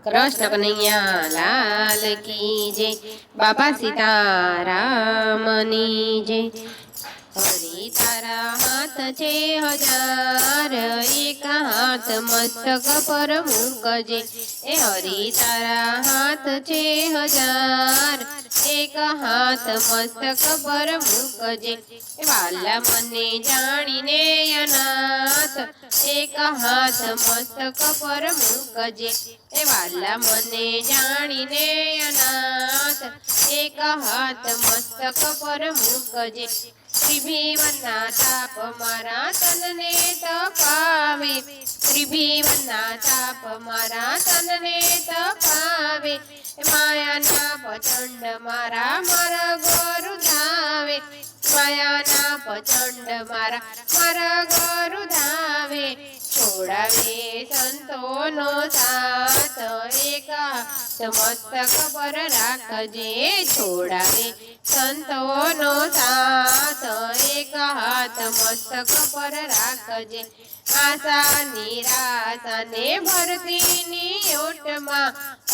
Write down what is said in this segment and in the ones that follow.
कृष्ण कन्हैया लाल की जय। बाबा सीतारामनी जय। हरि तारा हाथ छे हजार, एक हाथ मस्तक पर मूकजे। ए हरि तारा हाथ छे हजार, एक हाथ मस्तक पर मूकजे। वाला मने जाणीने अनाथ, एक हाथ मस्तक पर मूकजे। वाला मने जाणीने अनाथ, एक हाथ मस्तक पर मूकजे। त्रिभुवनना ताप मारा तनने तपावे, त्रिभुवनना ताप मारा तनने तपावे। मायाना प्रचंड मारा मार्ग रुधावे, मायाना प्रचंड मारा मार्ग रुधावे। छोड़ावे संतोनो साथ, एक हाथ मस्तक पर राखजे। छोड़ावे संतोनो साथ, एक हाथ मस्तक पर राखजे। आशा निराशा ने भरतीनी ओटमा,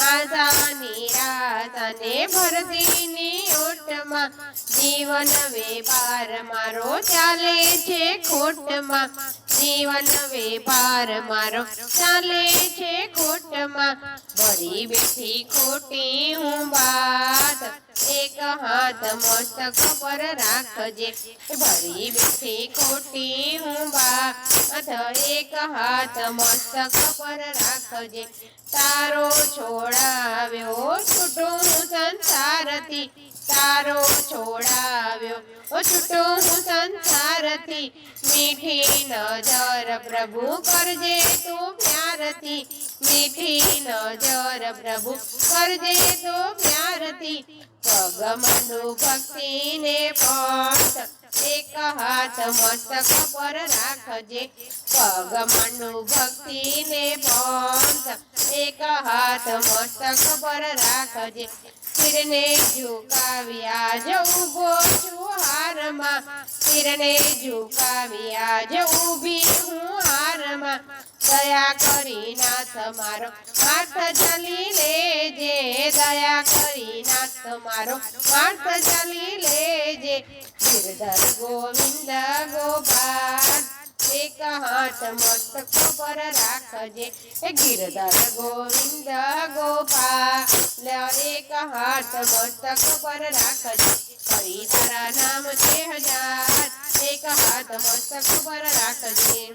आशा निराशा ने भरतीनी ओटमा। जीवन वेपार मारो चाले छे खोटमा, जीवन वेपार मारो चाले छे खोटमा। भरी बेठी खोटी हूँ बात, एक हाथ मस्तक पर राखजे। भरी बेठी खोटी हूँ बात, एक हाथ मस्तक पर राखजे। तारो छोड़ाव्यो छूटो हूँ संसारथी, तारो छोड़ाव्यो छूटो हूँ संसारथी। मीठी नजर प्रभु करजे तू प्यारथी, मीठी नजर प्रभु करजे तू प्यारथी। पगमनु भक्ति ने पथ, एक हाथ मस्तक पर राखजे। पगमनु भक्ति ने पथ, एक हाथ मस्तक पर राखजे। सिरने झुकावी आज ऊभो छुं हारमा, सिरने झुकावी आज ऊभी हूँ हारमा। दया करी नाथ मारो हाथ चली लेजे, दया करी नाथ मारो हाथ चली लेजे। गिरधर गोविंद गोपाल, एक हाथ मस्तक पर राखजे। गिरधर गोविंद गोपाल, एक हाथ मस्तक पर राखजे। हरि तारा नाम छे हजार, एक हाथ मस्तक पर राखजे।